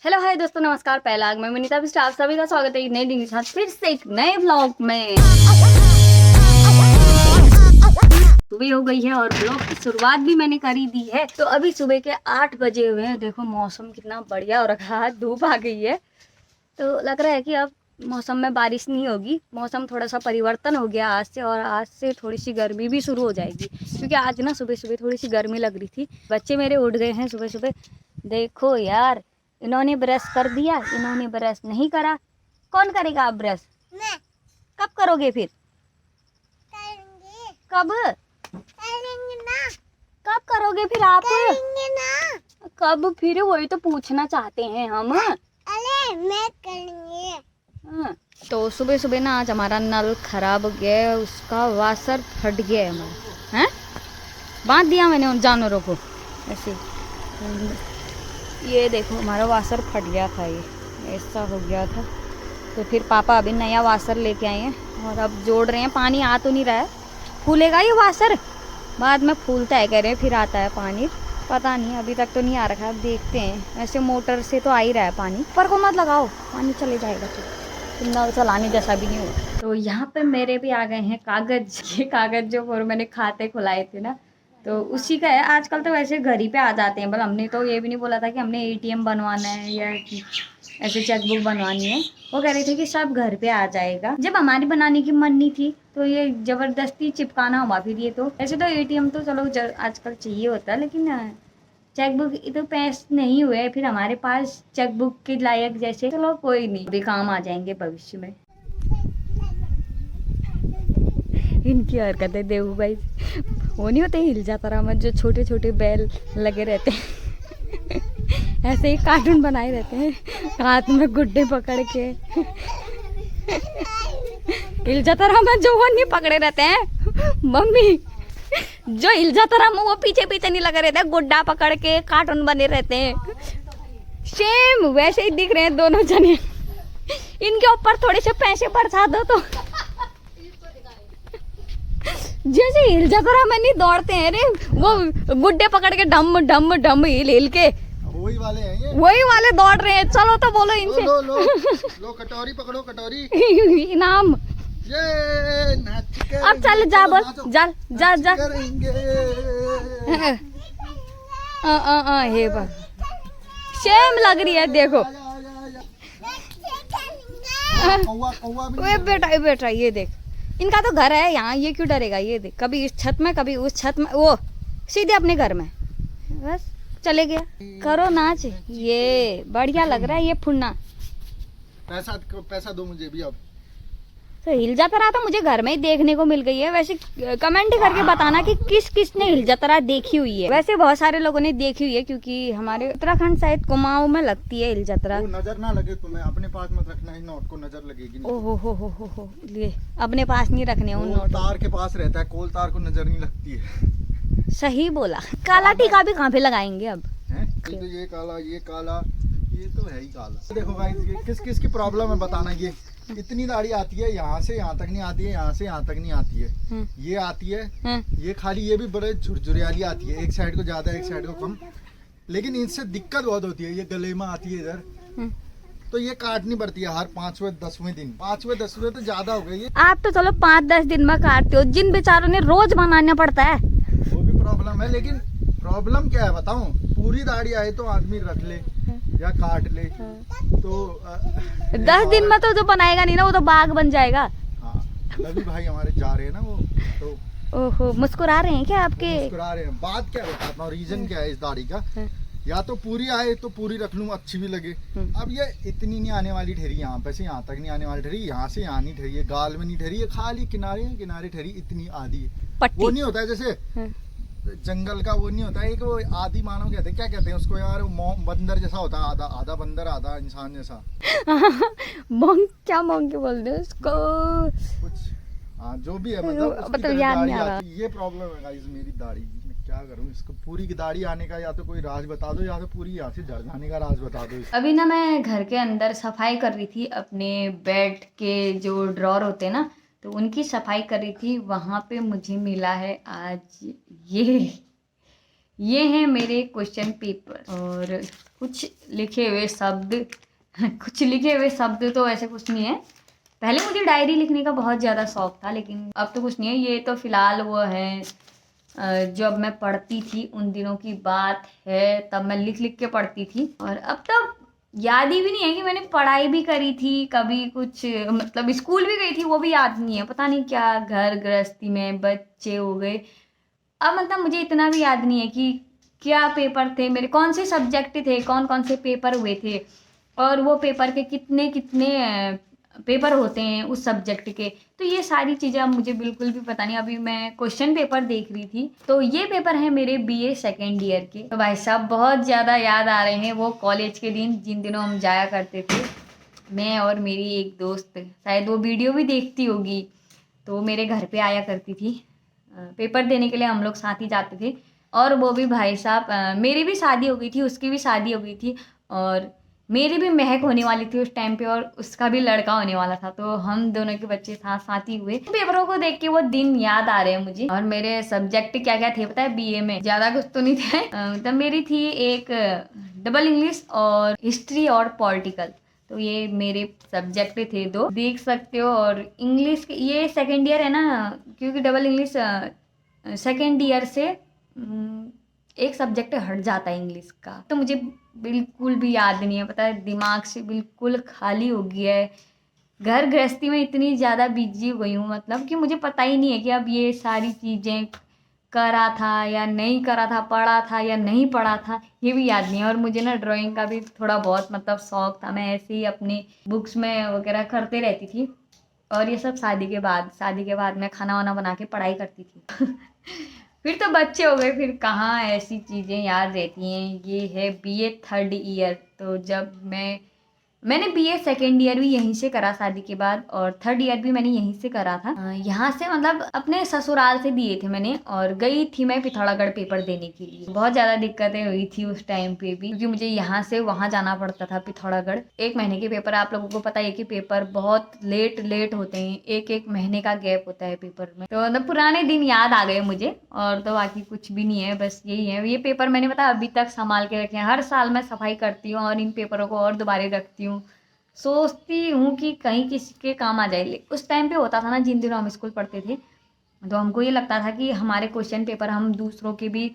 Hello hi दोस्तों, नमस्कार। पहला मैं विनीता बिष्ट, आप सभी का स्वागत है एक नए दिन के साथ फिर से एक नए व्लॉग में। सुबह हो गई है और ब्लॉग की शुरुआत भी मैंने कर ही दी है। तो अभी सुबह के 8 बजे हुए हैं। देखो मौसम कितना बढ़िया हो रखा है, धूप आ गई है। तो लग रहा है कि अब मौसम में बारिश नहीं होगी। मौसम थोड़ा सा परिवर्तन हो गया आज से, और आज से थोड़ी सी गर्मी भी शुरू हो जाएगी, क्योंकि आज ना सुबह सुबह थोड़ी सी गर्मी लग रही थी। बच्चे मेरे उठ गए हैं सुबह सुबह। देखो यार, इन्होंने ब्रश कर दिया, इन्होंने ब्रश नहीं करा। कौन करेगा आप ब्रश? मैं। कब करोगे फिर? करेंगे। कब करेंगे ना। कब करोगे फिर आप? करेंगे ना। कब फिर? वही तो पूछना चाहते हैं हम। अरे मैं करेंगे। हाँ। तो सुबह सुबह ना आज हमारा नल खराब हो गया है, उसका वाशर फट गया है हमारा। हैं? बांध दिया मैंने उन जानवरों को ऐसे। ये देखो हमारा वाशर फट गया था, ये ऐसा हो गया था। तो फिर पापा अभी नया वाशर लेके आए हैं और अब जोड़ रहे हैं। पानी आ तो नहीं रहा है, फूलेगा ये वाशर, बाद में फूलता है कह रहे हैं, फिर आता है पानी। पता नहीं, अभी तक तो नहीं आ रखा है, अब देखते हैं। वैसे मोटर से तो आ ही रहा है पानी, पर को मत लगाओ, पानी चले जाएगा तो नल चलाने जैसा भी नहीं होगा। तो यहाँ पे मेरे भी आ गए हैं कागज। ये कागज जो और मैंने खाते खुलाए थे ना, तो उसी का है। आजकल तो वैसे घर ही पे आ जाते हैं। मतलब हमने तो ये भी नहीं बोला था कि हमने एटीएम बनवाना है या ऐसे चेकबुक बनवानी है। वो कह रहे थे कि सब घर पे आ जाएगा। जब हमारी बनाने की मन नहीं थी तो ये जबरदस्ती चिपकाना हुआ। फिर ये तो ऐसे तो एटीएम तो चलो आजकल चाहिए होता है, लेकिन चेकबुक तो पैसे नहीं हुए फिर हमारे पास चेकबुक के लायक जैसे। चलो कोई नहीं, भी काम आ जाएंगे भविष्य में। इनकी हरकतें देखो भाई, वो नहीं होते हिल जाता रहा जो छोटे छोटे बैल लगे रहते हैं ऐसे ही कार्टून बनाए रहते हैं, हाथ में गुड्डे पकड़ के हिल जाता रहा जो वो नहीं पकड़े रहते हैं। मम्मी जो हिल जाता रहा वो पीछे पीछे नहीं लगे रहते, गुड्डा पकड़ के कार्टून बने रहते हैं। सेम वैसे ही दिख रहे हैं दोनों जने। इनके ऊपर थोड़े से पैसे बरसा दो तो जैसे हिल जाता रहा मैं नहीं दौड़ते हैं रे, वो गुड्डे पकड़ के डम डम डम हिल हिल के वही वाले हैं ये। वही वाले दौड़ रहे हैं। चलो तो बोलो इनसे। लो कटोरी पकड़ो, कटोरी इनाम। ये नाच के अब चल जा, बोल जा जा जा। हे बा शेम लग रही है देखो। बेटा बेटा ये देख, इनका तो घर है यहाँ, ये क्यों डरेगा? ये देख, कभी इस छत में कभी उस छत में, वो सीधे अपने घर में बस चले गया। करो नाच, ये बढ़िया लग रहा है ये फुन्ना। पैसा दो मुझे भी। अब तो हिल जाता रहा तो मुझे घर में ही देखने को मिल गई है। वैसे कमेंट करके बताना कि किस किस ने हिल जाता रहा देखी हुई है। वैसे बहुत सारे लोगों ने देखी हुई है, क्योंकि हमारे उत्तराखंड शायद कुमाऊं में लगती है हिल जात्रा। नजर ना लगे तुम्हें, अपने पास मत रखना, है नोट को नजर लगेगी नहीं। ओहो हो लिए अपने पास नहीं रखने उन नोट। तार के पास रहता है, कोल तार को नजर नहीं लगती है। सही बोला। काला टीका भी कहाँ पे लगाएंगे अब? तो ये काला, ये काला, ये तो है ही काला। देखो गाइस, किस किस की प्रॉब्लम है बताना। ये इतनी दाढ़ी आती है, यहाँ से यहाँ तक नहीं आती है, यहाँ से यहाँ तक नहीं आती है। ये आती है, ये खाली, ये भी बड़े झुरझुरियाली आती है, एक साइड को ज्यादा एक साइड को कम। लेकिन इनसे दिक्कत बहुत होती है, ये गले में आती है इधर, तो ये काटनी पड़ती है हर 5वें 10वें दिन। 5वें 10वें तो ज्यादा हो गई है। आप तो चलो 5-10 दिन में काटते हो, जिन बेचारों ने रोज बनाना पड़ता है वो भी प्रॉब्लम है। लेकिन प्रॉब्लम क्या है बताऊं? पूरी दाढ़ी आए तो आदमी रख ले या काट ले, तो 10 दिन में तो जो बनाएगा नहीं ना वो तो बाघ बन जाएगा। हाँ, लवी भाई हमारे जा रहे हैं ना वो, तो ओहो, मुस्कुरा रहे हैं क्या आपके? मुस्कुरा रहे हैं। बात क्या बताता हूँ, रीजन क्या है इस दाढ़ी का। या तो पूरी आए तो पूरी रख लूँ, अच्छी भी लगे। अब ये इतनी नहीं आने वाली ठहरी, यहाँ पे से यहाँ तक नहीं आने वाली ठहरी, यहाँ से यहाँ नहीं ठहरी है, गाल में नहीं ठहरी है, खाली किनारे किनारे ठहरी, इतनी आधी है। वो नहीं होता है जैसे जंगल का, वो नहीं होता है एक वो आदि मानव कहते हैं, क्या कहते हैं उसको यार, बंदर जैसा होता है, आधा आधा बंदर आधा इंसान जैसा। मोंग, क्या मोंग के बोलते हैं उसको कुछ, हाँ जो भी है, मतलब याद नहीं आ रहा। ये प्रॉब्लम है गाइस मेरी दाढ़ी की। मैं क्या करूँ इसको? पूरी की दाढ़ी आने का या तो कोई राज बता दो, या तो पूरी यहाँ से झड़ जाने का राज बता दो। अभी ना मैं घर के अंदर सफाई कर रही थी, अपने बेड के जो ड्रॉर होते हैं ना, तो उनकी सफाई कर रही थी। वहाँ पे मुझे मिला है आज ये हैं मेरे क्वेश्चन पेपर और कुछ लिखे हुए शब्द कुछ लिखे हुए शब्द तो ऐसे कुछ नहीं है। पहले मुझे डायरी लिखने का बहुत ज़्यादा शौक था, लेकिन अब तो कुछ नहीं है। ये तो फिलहाल वो है जब मैं पढ़ती थी उन दिनों की बात है, तब मैं लिख लिख के पढ़ती थी। और अब तो याद ही भी नहीं है कि मैंने पढ़ाई भी करी थी कभी, कुछ मतलब स्कूल भी गई थी वो भी याद नहीं है। पता नहीं क्या घर गृहस्थी में बच्चे हो गए, अब मतलब मुझे इतना भी याद नहीं है कि क्या पेपर थे मेरे, कौन से सब्जेक्ट थे, कौन कौन से पेपर हुए थे और वो पेपर के कितने कितने पेपर होते हैं उस सब्जेक्ट के। तो ये सारी चीज़ें अब मुझे बिल्कुल भी पता नहीं। अभी मैं क्वेश्चन पेपर देख रही थी, तो ये पेपर है मेरे बीए सेकेंड ईयर के। तो भाई साहब बहुत ज़्यादा याद आ रहे हैं वो कॉलेज के दिन, जिन दिनों हम जाया करते थे, मैं और मेरी एक दोस्त। शायद वो वीडियो भी देखती होगी, तो मेरे घर पे आया करती थी। पेपर देने के लिए हम लोग साथ ही जाते थे। और वो भी भाई साहब मेरी भी शादी हो गई थी, उसकी भी शादी हो गई थी, और मेरी भी महक होने वाली थी उस टाइम पे, और उसका भी लड़का होने वाला था। तो हम दोनों के बच्चे साथ साथ ही हुए। पेपरों को देख के वो दिन याद आ रहे हैं मुझे। और मेरे सब्जेक्ट क्या क्या थे पता है बीए में? ज़्यादा कुछ तो नहीं थे। तब मेरी थी एक डबल इंग्लिश और हिस्ट्री और पॉलिटिकल। तो ये मेरे सब्जेक्ट थे दो, देख सकते हो। और इंग्लिश ये सेकेंड ईयर है ना, क्योंकि डबल इंग्लिश सेकेंड ईयर से एक सब्जेक्ट हट जाता है इंग्लिश का। तो मुझे बिल्कुल भी याद नहीं है, पता है, दिमाग से बिल्कुल खाली हो गया है। घर गृहस्थी में इतनी ज़्यादा बिजी हो गई हूँ, मतलब कि मुझे पता ही नहीं है कि अब ये सारी चीज़ें करा था या नहीं करा था, पढ़ा था या नहीं पढ़ा था, ये भी याद नहीं है। और मुझे ना ड्राइंग का भी थोड़ा बहुत मतलब शौक था, मैं ऐसे ही अपनी बुक्स में वगैरह करते रहती थी। और ये सब शादी के बाद मैं खाना वाना बना के पढ़ाई करती थी। फिर तो बच्चे हो गए, फिर कहाँ ऐसी चीज़ें याद रहती हैं। ये है बीए थर्ड ईयर। तो जब मैंने बीए सेकेंड ईयर भी यहीं से करा शादी के बाद, और थर्ड ईयर भी मैंने यहीं से करा था। यहाँ से मतलब अपने ससुराल से दिए थे मैंने, और गई थी मैं पिथौरागढ़ पेपर देने के लिए। बहुत ज़्यादा दिक्कतें हुई थी उस टाइम पे भी, क्योंकि मुझे यहाँ से वहाँ जाना पड़ता था पिथौरागढ़। 1 महीने के पेपर, आप लोगों को पता है कि पेपर बहुत लेट होते हैं, एक महीने का गैप होता है पेपर में। तो मतलब पुराने दिन याद आ गए मुझे, और तो बाकी कुछ भी नहीं है, बस यही है। ये पेपर मैंने पता अभी तक संभाल के रखे हैं। हर साल मैं सफाई करती हूँ और इन पेपरों को और दोबारा रखती हूँ। सोचती हूँ कि कहीं किसी के काम आ जाए। उस टाइम पे होता था ना, जिन दिनों हम स्कूल पढ़ते थे, तो हमको ये लगता था कि हमारे क्वेश्चन पेपर हम दूसरों के भी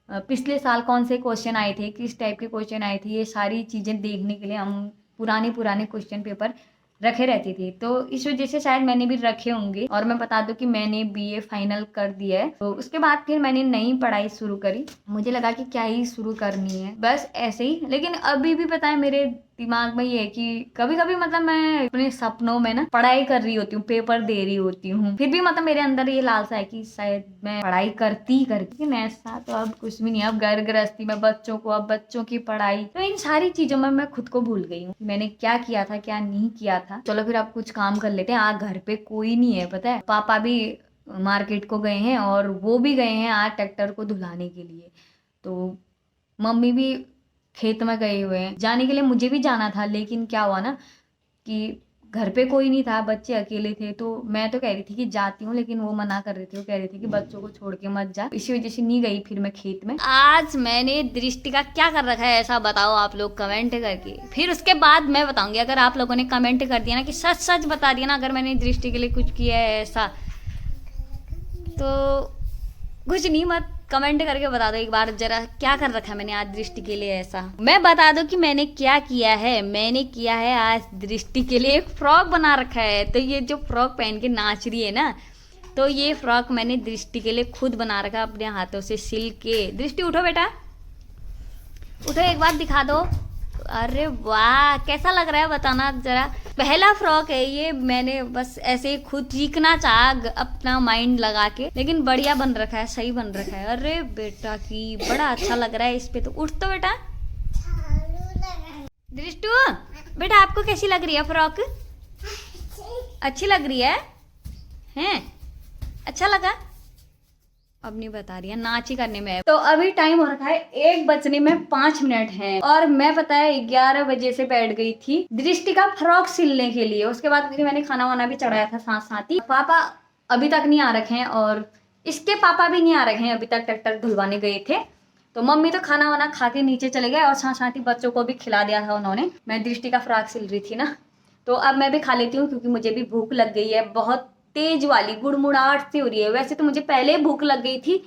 पिछले साल कौन से क्वेश्चन आए थे, किस टाइप के क्वेश्चन आए थे, ये सारी चीज़ें देखने के लिए हम पुराने क्वेश्चन पेपर रखे रहती थी। तो इस वजह से शायद मैंने भी रखे होंगे। और मैं बता दूं कि मैंने बीए फाइनल कर दिया है। तो उसके बाद फिर मैंने नई पढ़ाई शुरू करी। मुझे लगा कि क्या ही शुरू करनी है, बस ऐसे ही। लेकिन अभी भी पता है मेरे दिमाग में ये है कि कभी कभी मतलब मैं अपने सपनों में ना पढ़ाई कर रही होती हूँ, पेपर दे रही होती हूँ, फिर भी मतलब मेरे अंदर ये लालसा है कि शायद मैं पढ़ाई करती लेकिन ऐसा तो अब कुछ भी नहीं है। अब घर गृहस्थी में बच्चों को, अब बच्चों की पढ़ाई, तो इन सारी चीजों में मैं खुद को भूल गई हूँ मैंने क्या किया था क्या नहीं किया था। चलो फिर अब कुछ काम कर लेते हैं। आज घर पे कोई नहीं है, पता है, पापा भी मार्केट को गए हैं, और वो भी गए हैं आज ट्रैक्टर को धुलाने के लिए। तो मम्मी भी खेत में गए हुए हैं। जाने के लिए मुझे भी जाना था, लेकिन क्या हुआ ना कि घर पे कोई नहीं था, बच्चे अकेले थे। तो मैं तो कह रही थी कि जाती हूँ, लेकिन वो मना कर रहे थे। वो कह रहे थे कि बच्चों को छोड़ के मत जा, इसी वजह से नहीं गई फिर मैं खेत में। आज मैंने दृष्टि का क्या कर रखा है ऐसा बताओ आप लोग कमेंट करके, फिर उसके बाद मैं बताऊंगी। अगर आप लोगों ने कमेंट कर दिया ना कि सच सच बता दिया ना, अगर मैंने दृष्टि के लिए कुछ किया है ऐसा, तो कुछ नहीं, मत कमेंट करके बता दो एक बार जरा क्या कर रखा है मैंने आज दृष्टि के लिए ऐसा। मैं बता दूं कि मैंने क्या किया है। मैंने किया है आज दृष्टि के लिए एक फ्रॉक बना रखा है। तो ये जो फ्रॉक पहन के नाच रही है ना, तो ये फ्रॉक मैंने दृष्टि के लिए खुद बना रखा है अपने हाथों से सिल के। दृष्टि उठो बेटा, उठो, एक बार दिखा दो। अरे वाह, कैसा लग रहा है बताना जरा। पहला फ्रॉक है ये, मैंने बस ऐसे ही खुद सीखना चाहा अपना माइंड लगा के, लेकिन बढ़िया बन रखा है, सही बन रखा है। अरे बेटा की बड़ा अच्छा लग रहा है इस पे। तो उठ तो बेटा। दृष्टु बेटा, आपको कैसी लग रही है फ्रॉक? अच्छी लग रही है हैं? अच्छा लगा? अब नहीं बता रही है, नाच ही करने में। तो अभी टाइम हो रखा है 1 बजने में 5 मिनट है, और मैं पता है 11 बजे से बैठ गई थी दृष्टि का फ्रॉक सिलने के लिए। उसके बाद फिर मैंने खाना वाना भी चढ़ाया था साथ साथ ही। पापा अभी तक नहीं आ रखे हैं, और इसके पापा भी नहीं आ रखे हैं अभी तक, ट्रैक्टर धुलवाने गए थे। तो मम्मी तो खाना वाना खा के नीचे चले गए और साथ साथ ही बच्चों को भी खिला दिया था उन्होंने। मैं दृष्टि का फ्रॉक सिल रही थी ना, तो अब मैं भी खा लेती हूँ क्योंकि मुझे भी भूख लग गई है, बहुत तेज वाली गुड़मुड़ाहट सी हो रही है। वैसे तो मुझे पहले भूख लग गई थी,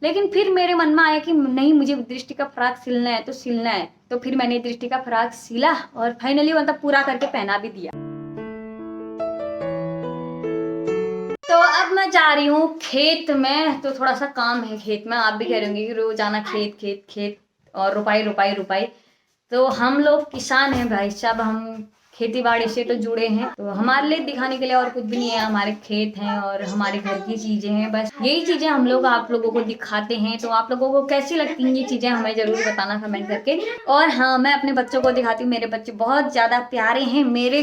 लेकिन फिर मेरे मन में आया कि नहीं, मुझे दृष्टि का फ्रॉक सिलना है तो सिलना है। तो फिर मैंने दृष्टि का फ्रॉक सिला और फाइनली मतलब पूरा करके पहना भी दिया। तो अब मैं जा रही हूँ खेत में, तो थोड़ा सा काम है खेत में। आप भी कह रहे होंगे कि रोज आना खेत खेत खेत और रुपाई रुपाई रुपाई। तो हम लोग किसान हैं भाई साहब, हम खेती बाड़ी से तो जुड़े हैं, तो हमारे लिए दिखाने के लिए और कुछ भी नहीं है। हमारे खेत हैं और हमारे घर की चीजें हैं, बस यही चीजें हम लोग आप लोगों को दिखाते हैं। तो आप लोगों को कैसी लगती हैं ये चीजें हमें जरूर बताना कमेंट करके। और हाँ, मैं अपने बच्चों को दिखाती हूँ। मेरे बच्चे बहुत ज्यादा प्यारे हैं, मेरे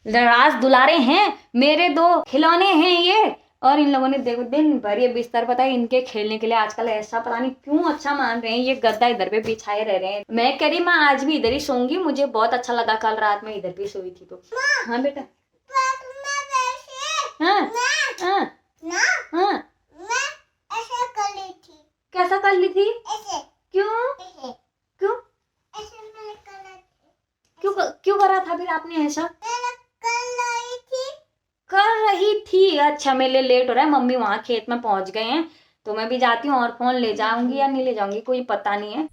राज दुलारे हैं, मेरे 2 खिलौने हैं ये। और इन लोगों ने देखो दिन भर ये बिस्तर, पता है इनके खेलने के लिए आजकल ऐसा पता नहीं क्यों अच्छा मान रहे हैं। ये गद्दा इधर पे बिछाए रह रहे हैं। मैं कह रही मैं आज भी इधर ही सोऊंगी, मुझे बहुत अच्छा लगा, कल रात में इधर भी सोई थी। तो हाँ बेटा, हाँ हाँ हाँ, कैसा कर ली थी? क्यों क्यों क्यों क्यों करा था फिर आपने ऐसा? कर रही थी। अच्छा, मेरे लिए लेट हो रहा है, मम्मी वहां खेत में पहुंच गए हैं, तो मैं भी जाती हूँ। और फोन ले जाऊंगी या नहीं ले जाऊंगी कोई पता नहीं है।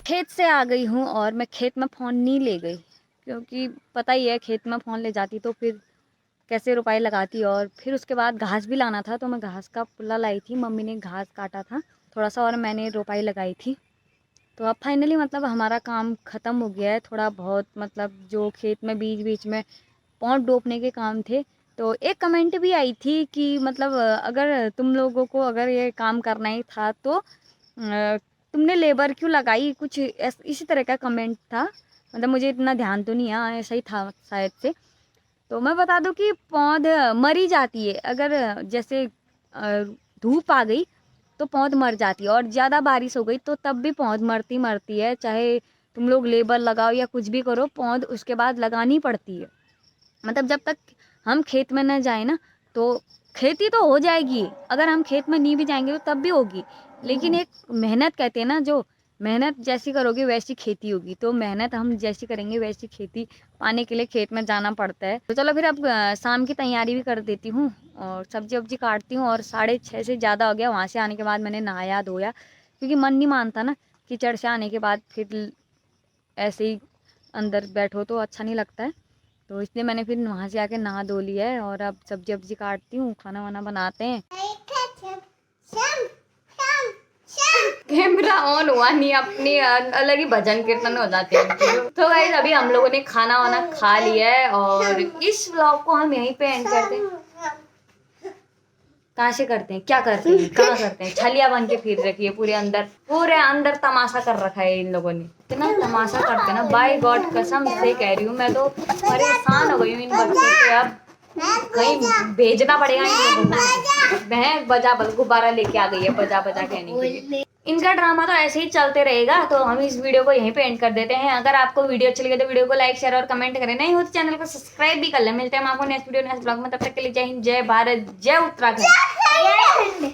खेत से आ गई हूँ और मैं खेत में फोन नहीं ले गई, क्योंकि पता ही है खेत में फोन ले जाती तो फिर कैसे रुपए लगाती। और फिर उसके बाद घास भी लाना था, तो मैं घास का पुल्ला लाई थी, मम्मी ने घास काटा था थोड़ा सा और मैंने रुपए लगाई थी। तो अब फाइनली मतलब हमारा काम ख़त्म हो गया है। थोड़ा बहुत मतलब जो खेत में बीच बीच में पौध डोबने के काम थे। तो एक कमेंट भी आई थी कि मतलब अगर तुम लोगों को अगर ये काम करना ही था तो तुमने लेबर क्यों लगाई, कुछ इसी तरह का कमेंट था। मतलब मुझे इतना ध्यान तो नहीं है, ऐसा ही था शायद से। तो मैं बता दूं कि पौध मरी जाती है अगर जैसे धूप आ गई तो पौध मर जाती है, और ज़्यादा बारिश हो गई तो तब भी पौध मरती है। चाहे तुम लोग लेबर लगाओ या कुछ भी करो, पौध उसके बाद लगानी पड़ती है। मतलब जब तक हम खेत में न जाए ना, तो खेती तो हो जाएगी, अगर हम खेत में नहीं भी जाएंगे तो तब भी होगी। लेकिन एक मेहनत कहते हैं ना, जो मेहनत जैसी करोगे वैसी खेती होगी। तो मेहनत हम जैसी करेंगे वैसी खेती पाने के लिए खेत में जाना पड़ता है। तो चलो फिर अब शाम की तैयारी भी कर देती हूँ और सब्जी वब्जी काटती हूँ। और 6:30 से ज़्यादा हो गया। वहाँ से आने के बाद मैंने नहाया धोया, क्योंकि मन नहीं मानता ना कीचड़ से आने के बाद फिर ऐसे ही अंदर बैठो तो अच्छा नहीं लगता है। तो इसलिए मैंने फिर वहाँ से आके नहा धो लिया है और अब सब्जी वब्जी काटती हूँ, खाना वाना बनाते हैं। कैमरा ऑन हुआ नहीं, अपनी अलग ही भजन कीर्तन हो जाते हैं। तो गाइस अभी हम लोगों ने खाना वाना खा लिया है और इस व्लॉग को हम यहीं पे एंड करते हैं। कहाँ से करते हैं, क्या करते हैं, कहाँ करते हैं? छलिया बन के फिर रखी है पूरे अंदर तमाशा कर रखा है इन लोगों ने, इतना तमाशा करते ना, बाय गॉड कसम से कह रही हूँ। मैं तो परेशान हो गई हूँ इन बच्चों से। अब कहीं भेजना पड़ेगा इन लोगों को। बहन बजा बल गुब्बारा लेके आ गई है, बजा बजा कहने के लिए। इनका ड्रामा तो ऐसे ही चलते रहेगा। तो हम इस वीडियो को यहीं पे एंड कर देते हैं। अगर आपको वीडियो अच्छी लगे तो वीडियो को लाइक शेयर और कमेंट करें, नहीं हो तो चैनल को सब्सक्राइब भी कर लें। मिलते हैं आपको नेक्स्ट वीडियो नेक्स्ट ब्लॉग में, तब तक के लिए जय हिंद, जय भारत, जय उत्तराखंड।